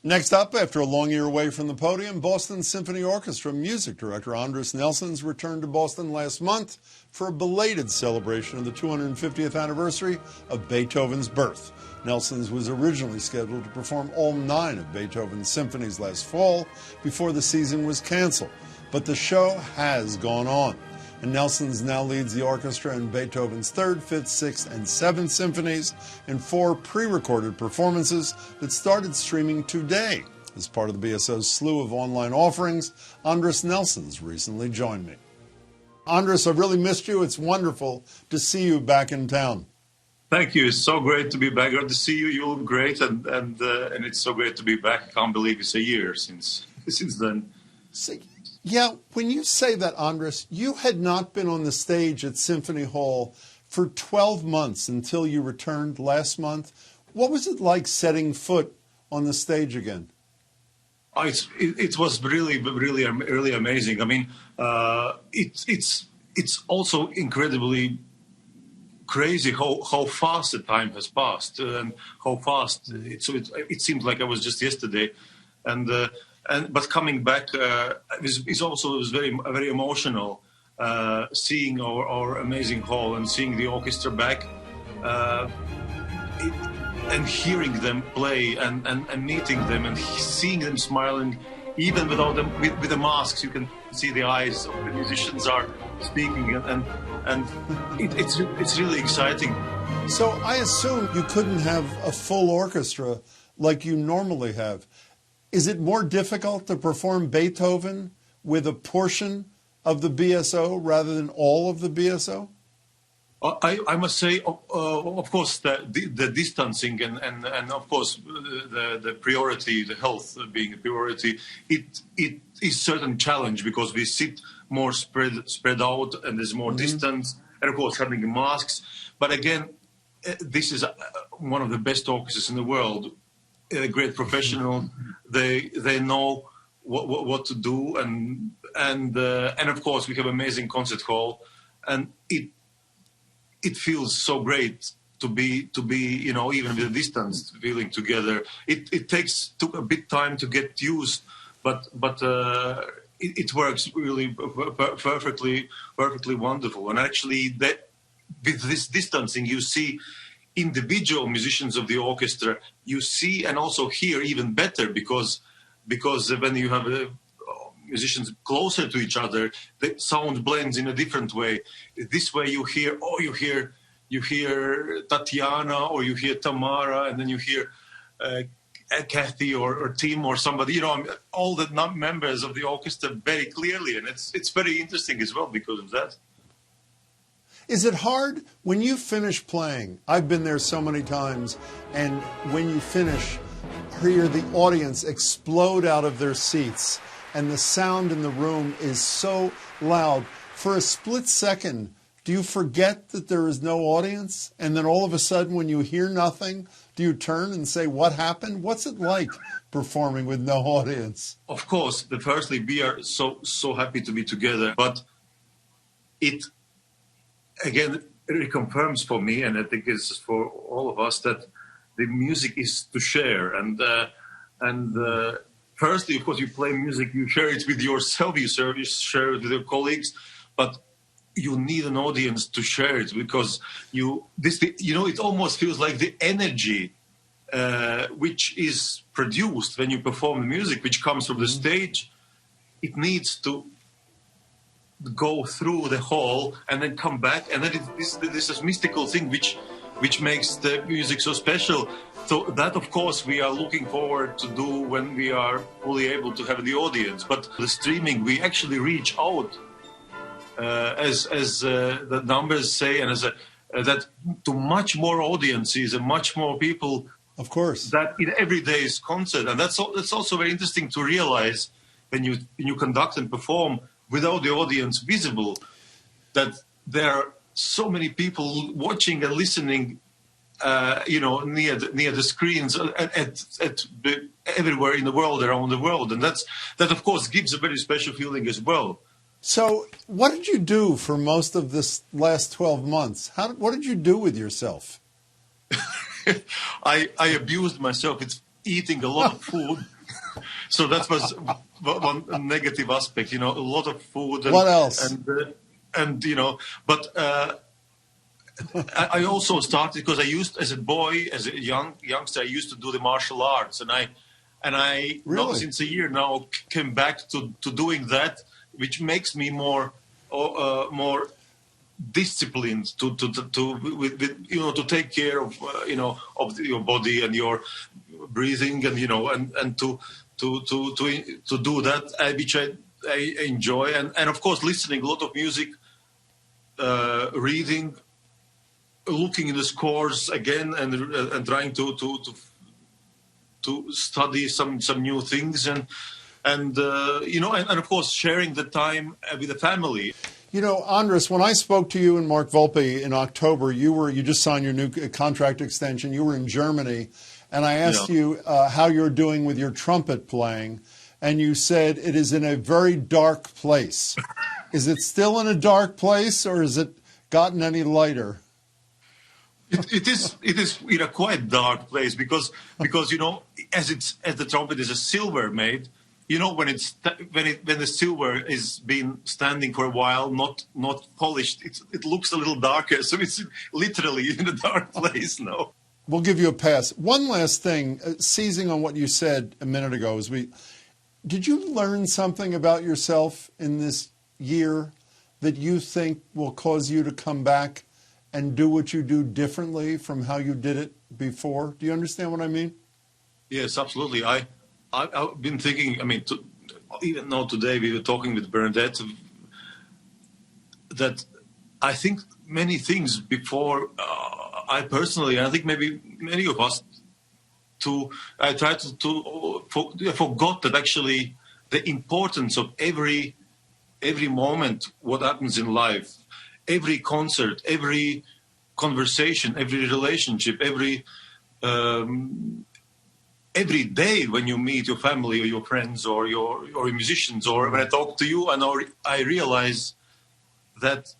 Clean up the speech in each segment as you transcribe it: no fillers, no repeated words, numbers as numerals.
Next up, after a long year away from the podium, Boston Symphony Orchestra music director Andris Nelsons returned to Boston last month for a belated celebration of the 250th anniversary of Beethoven's birth. Nelsons was originally scheduled to perform all 9 of Beethoven's symphonies last fall before the season was canceled. But the show has gone on, and Nelsons now leads the orchestra in Beethoven's 3rd, 5th, 6th, and 7th symphonies in 4 pre-recorded performances that started streaming today. As part of the BSO's slew of online offerings, Andris Nelsons recently joined me. Andris, I've really missed you. It's wonderful to see you back in town. Thank you. It's so great to be back. Good to see you. You look great, and it's so great to be back. I can't believe it's a year since then. Yeah, when you say that, Andris, you had not been on the stage at Symphony Hall for 12 months until you returned last month. What was it like setting foot on the stage again? It was really amazing. I mean, it's also incredibly crazy how fast the time has passed and how fast it seemed like it was just yesterday, but coming back it was very emotional, seeing our amazing hall and seeing the orchestra back, and hearing them play and meeting them and seeing them smiling, even without them with the masks. You can see the eyes of the musicians are speaking, and it's really exciting. So I assume you couldn't have a full orchestra like you normally have. Is it more difficult to perform Beethoven with a portion of the BSO rather than all of the BSO? I must say, of course, the distancing and of course the priority, the health being a priority, it is certain challenge because we sit more spread out and there's more distance, and of course having masks. But again, this is one of the best orchestras in the world. Great professional. They know what to do, and of course we have amazing concert hall, and it feels so great to be even with a distance feeling together. It took a bit time to get used, but it works really perfectly wonderful. And actually, with this distancing, you see individual musicians of the orchestra. You see and also hear even better because when you have musicians closer to each other, the sound blends in a different way. This way you hear Tatiana, or you hear Tamara, and then you hear Kathy or Tim or somebody, all the members of the orchestra very clearly, and it's very interesting as well because of that. Is it hard when you finish playing? I've been there so many times, and when you finish, hear the audience explode out of their seats, and the sound in the room is so loud. For a split second, do you forget that there is no audience? And then all of a sudden, when you hear nothing, do you turn and say, what happened? What's it like performing with no audience? Of course, firstly, we are so happy to be together, but it again reconfirms for me, and I think it's for all of us, that the music is to share. And firstly, of course, you play music, you share it with yourself, you share it with your colleagues, but you need an audience to share it, because it almost feels like the energy which is produced when you perform the music, which comes from the stage, it needs to go through the hall and then come back, and then this mystical thing which makes the music so special. So that, of course, we are looking forward to do when we are fully able to have the audience. But the streaming, we actually reach out, as the numbers say, and that to much more audiences and much more people. Of course. That in every day's concert, and that's also very interesting to realize when you conduct and perform without the audience visible, that there are so many people watching and listening, near the screens everywhere in the world, around the world, and that of course gives a very special feeling as well. So, what did you do for most of this last 12 months? What did you do with yourself? I abused myself. eating a lot of food. So that was one negative aspect, a lot of food. And, what else? And but I also started because I used as a boy, as a youngster, I used to do the martial arts, and I Really? now since a year now came back to doing that, which makes me more disciplined to take care of of your body and your breathing, and and to do that, which I enjoy, and of course listening a lot of music, reading, looking in the scores again, and trying to study some new things, and of course sharing the time with the family. Andris, when I spoke to you and Mark Volpe in October, you just signed your new contract extension. You were in Germany, and I asked you how you're doing with your trumpet playing, and you said it is in a very dark place. Is it still in a dark place, or has it gotten any lighter? It is in a quite dark place because as the trumpet is a silver made, when the silver is been standing for a while, not polished, it looks a little darker. So it's literally in a dark place now. We'll give you a pass. One last thing, seizing on what you said a minute ago, did you learn something about yourself in this year that you think will cause you to come back and do what you do differently from how you did it before? Do you understand what I mean? Yes, absolutely. I've been thinking, even now today we were talking with Bernadette, that I think many things before, I personally, and I think maybe many of us, I forgot that actually the importance of every moment, what happens in life, every concert, every conversation, every relationship, every day when you meet your family or your friends or your musicians, or when I talk to you, and I realize that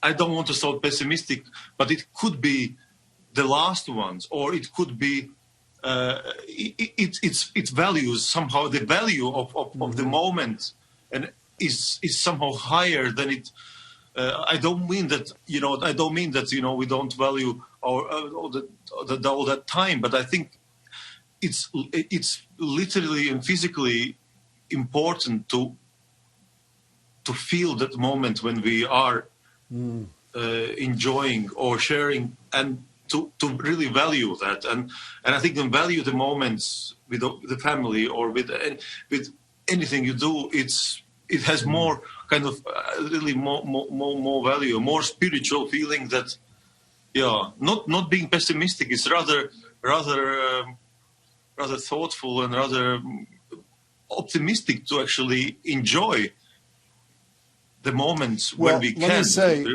I don't want to sound pessimistic, but it could be the last ones, or it could be its values somehow. The value of the moment and is somehow higher than it. I don't mean that we don't value all that time, but I think it's literally and physically important to feel that moment when we are enjoying or sharing, and to really value that, and I think to value the moments with the family or with anything you do. It has more kind of really more value, more spiritual feeling. That not being pessimistic is rather thoughtful and rather optimistic to actually enjoy the moments when we can. Let me say,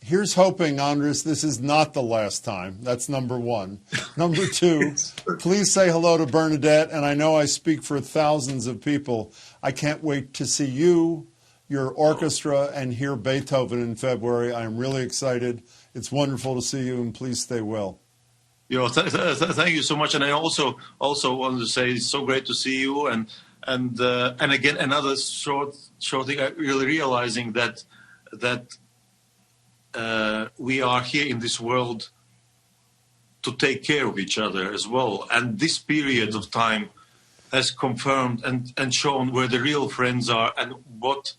here's hoping, Andris, this is not the last time. That's number one. Number two, please say hello to Bernadette, and I know I speak for thousands of people. I can't wait to see you, your orchestra, and hear Beethoven in February. I am really excited. It's wonderful to see you, and please stay well. Thank you so much, and I also want to say it's so great to see you, and again another short thing. Really realizing that we are here in this world to take care of each other as well, and this period of time has confirmed and shown where the real friends are, and what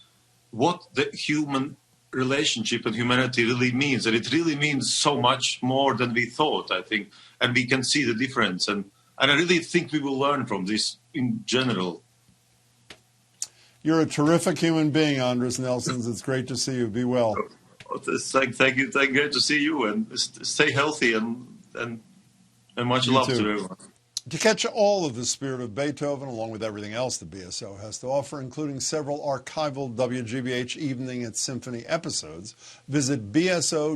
the human relationship and humanity really means. And it really means so much more than we thought, I think, and we can see the difference, and I really think we will learn from this in general. You're a terrific human being, Andris Nelsons. It's great to see you. Be well. Thank you. Great to see you, and stay healthy, and much love to everyone. To catch all of the spirit of Beethoven, along with everything else the BSO has to offer, including several archival WGBH Evening at Symphony episodes, visit bso.org/now.